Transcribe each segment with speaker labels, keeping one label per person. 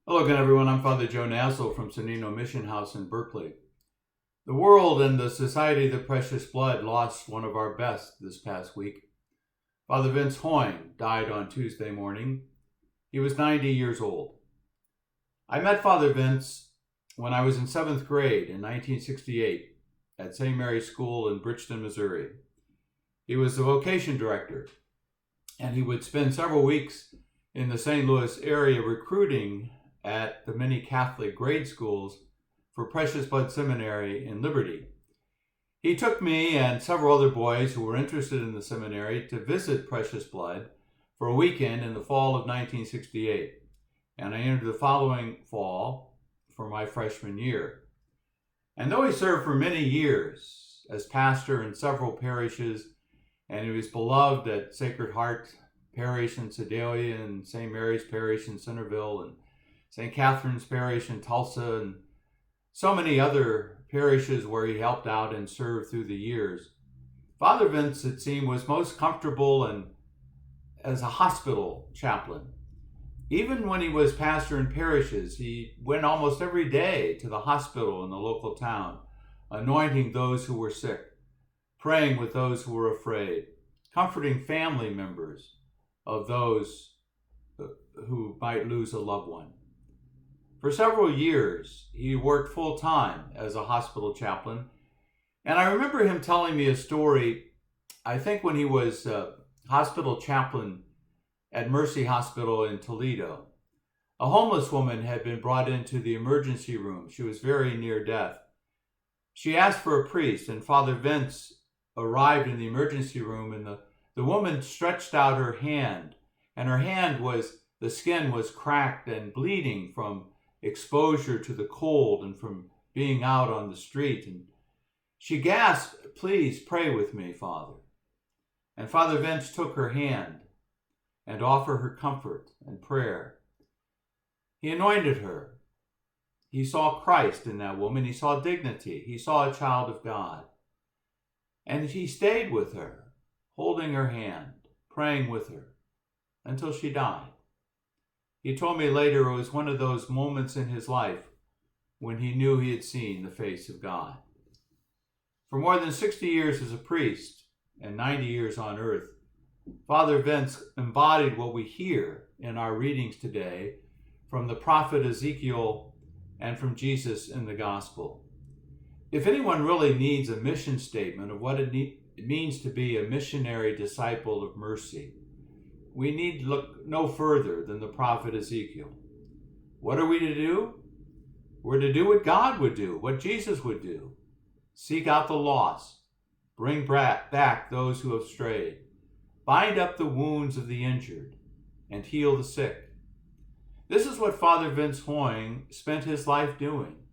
Speaker 1: Hello again, everyone. I'm Father Joe Nassel from Sonino Mission House in Berkeley. The world and the Society of the Precious Blood lost one of our best this past week. Father Vince Hoying died on Tuesday morning. He was 90 years old. I met Father Vince when I was in 7th grade in 1968 at St. Mary's School in Bridgeton, Missouri. He was the vocation director, and he would spend several weeks in the St. Louis area recruiting at the many Catholic grade schools for Precious Blood Seminary in Liberty. He took me and several other boys who were interested in the seminary to visit Precious Blood for a weekend in the fall of 1968, and I entered the following fall for my freshman year. And though he served for many years as pastor in several parishes, and he was beloved at Sacred Heart Parish in Sedalia and St. Mary's Parish in Centerville and St. Catherine's Parish in Tulsa and so many other parishes where he helped out and served through the years, Father Vince, it seemed, was most comfortable and as a hospital chaplain. Even when he was pastor in parishes, he went almost every day to the hospital in the local town, anointing those who were sick, praying with those who were afraid, comforting family members of those who might lose a loved one. For several years, he worked full-time as a hospital chaplain, and I remember him telling me a story, I think when he was hospital chaplain at Mercy Hospital in Toledo. A homeless woman had been brought into the emergency room. She was very near death. She asked for a priest, and Father Vince arrived in the emergency room, and the woman stretched out her hand, and her hand the skin was cracked and bleeding from exposure to the cold and from being out on the street. And she gasped, "Please pray with me, Father." And Father Vince took her hand and offered her comfort and prayer. He anointed her. He saw Christ in that woman. He saw dignity. He saw a child of God. And he stayed with her, holding her hand, praying with her, until she died. He told me later it was one of those moments in his life when he knew he had seen the face of God. For more than 60 years as a priest and 90 years on earth, Father Vince embodied what we hear in our readings today from the prophet Ezekiel and from Jesus in the gospel. If anyone really needs a mission statement of what it means to be a missionary disciple of mercy, we need to look no further than the prophet Ezekiel. What are we to do? We're to do what God would do, what Jesus would do. Seek out the lost, bring back those who have strayed, bind up the wounds of the injured, and heal the sick. This is what Father Vince Hoying spent his life doing,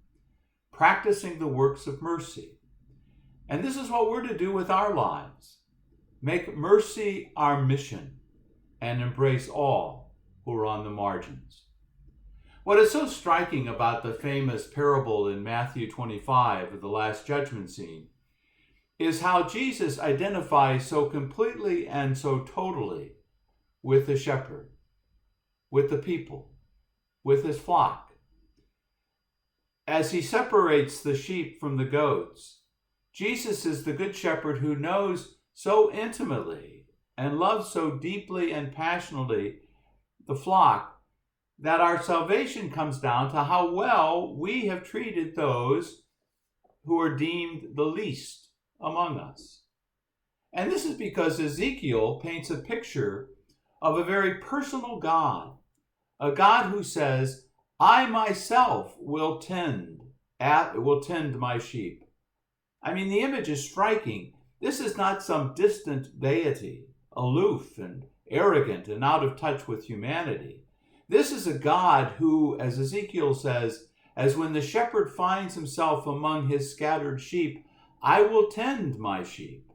Speaker 1: practicing the works of mercy. And this is what we're to do with our lives. Make mercy our mission and embrace all who are on the margins. What is so striking about the famous parable in Matthew 25 of the Last Judgment scene is how Jesus identifies so completely and so totally with the shepherd, with the people, with his flock. As he separates the sheep from the goats, Jesus is the good shepherd who knows so intimately and loves so deeply and passionately the flock that our salvation comes down to how well we have treated those who are deemed the least among us. And this is because Ezekiel paints a picture of a very personal God, a God who says, "I myself will tend my sheep." I mean, the image is striking. This is not some distant deity, aloof and arrogant and out of touch with humanity. This is a God who, as Ezekiel says, as when the shepherd finds himself among his scattered sheep, "I will tend my sheep."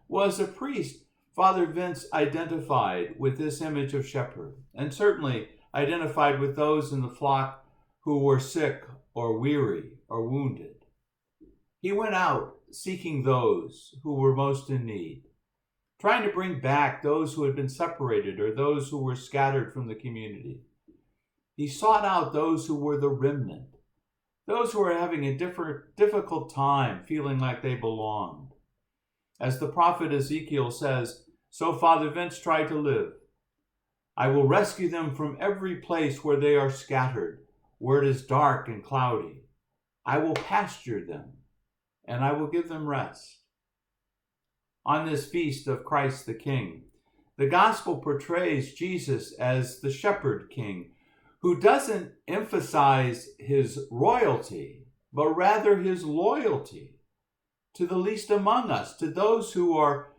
Speaker 1: Well, as a priest, Father Vince identified with this image of shepherd, and certainly identified with those in the flock who were sick or weary or wounded. He went out seeking those who were most in need, trying to bring back those who had been separated or those who were scattered from the community. He sought out those who were the remnant, those who were having a difficult time feeling like they belonged. As the prophet Ezekiel says, so Father Vince tried to live. I will rescue them from every place where they are scattered, where it is dark and cloudy. I will pasture them, and I will give them rest. On this feast of Christ the King, the gospel portrays Jesus as the shepherd king, who doesn't emphasize his royalty, but rather his loyalty to the least among us, to those who are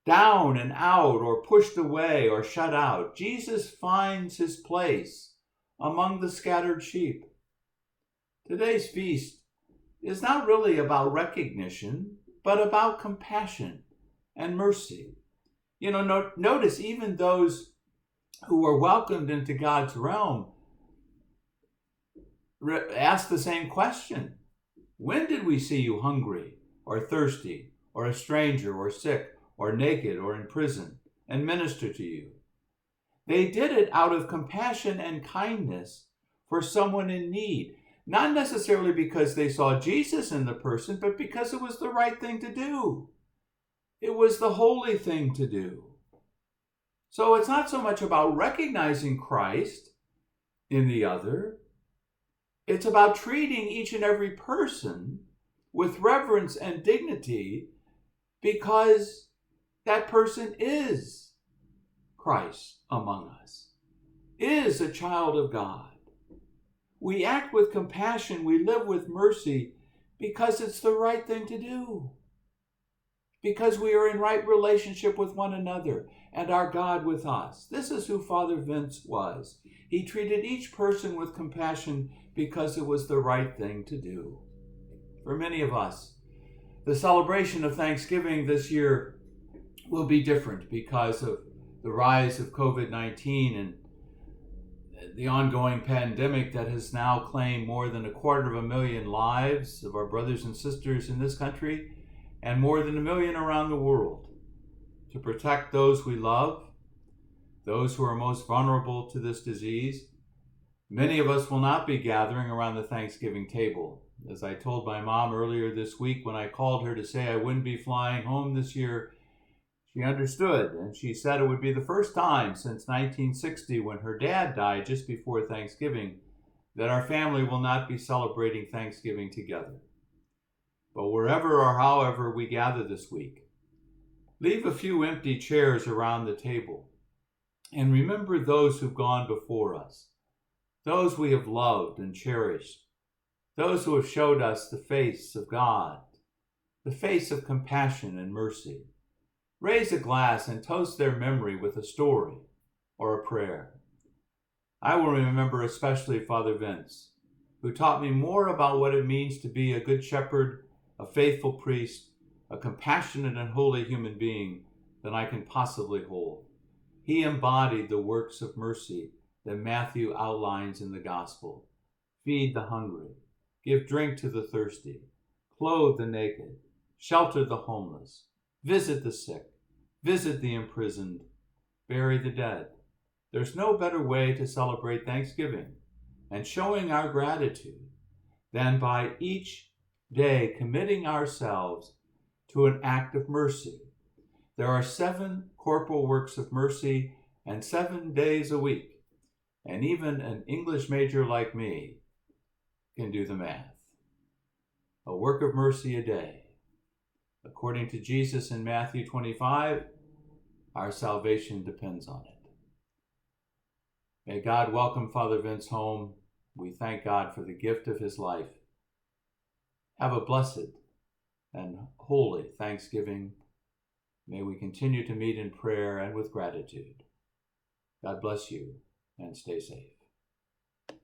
Speaker 1: down and out or pushed away or shut out. Jesus finds his place among the scattered sheep. Today's feast is not really about recognition, but about compassion and mercy. Notice even those who were welcomed into God's realm ask the same question. When did we see you hungry or thirsty or a stranger or sick or naked or in prison and minister to you? They did it out of compassion and kindness for someone in need, not necessarily because they saw Jesus in the person, but because it was the right thing to do. It was the holy thing to do. So it's not so much about recognizing Christ in the other. It's about treating each and every person with reverence and dignity because that person is Christ among us, is a child of God. We act with compassion, we live with mercy because it's the right thing to do. Because we are in right relationship with one another and our God with us. This is who Father Vince was. He treated each person with compassion because it was the right thing to do. For many of us, the celebration of Thanksgiving this year will be different because of the rise of COVID-19 and the ongoing pandemic that has now claimed more than 250,000 lives of our brothers and sisters in this country and more than 1 million around the world. To protect those we love, those who are most vulnerable to this disease, many of us will not be gathering around the Thanksgiving table. As I told my mom earlier this week when I called her to say I wouldn't be flying home this year, she understood, and she said it would be the first time since 1960, when her dad died just before Thanksgiving, that our family will not be celebrating Thanksgiving together. But wherever or however we gather this week, leave a few empty chairs around the table and remember those who've gone before us, those we have loved and cherished, those who have showed us the face of God, the face of compassion and mercy. Raise a glass and toast their memory with a story or a prayer. I will remember especially Father Vince, who taught me more about what it means to be a good shepherd, a faithful priest, a compassionate and holy human being than I can possibly hold. He embodied the works of mercy that Matthew outlines in the gospel. Feed the hungry, give drink to the thirsty, clothe the naked, shelter the homeless, visit the sick, visit the imprisoned, bury the dead. There's no better way to celebrate Thanksgiving and showing our gratitude than by each day committing ourselves to an act of mercy. There are 7 corporal works of mercy and 7 days a week, and even an English major like me can do the math. A work of mercy a day. According to Jesus in Matthew 25, our salvation depends on it. May God welcome Father Vince home. We thank God for the gift of his life. Have a blessed and holy Thanksgiving. May we continue to meet in prayer and with gratitude. God bless you and stay safe.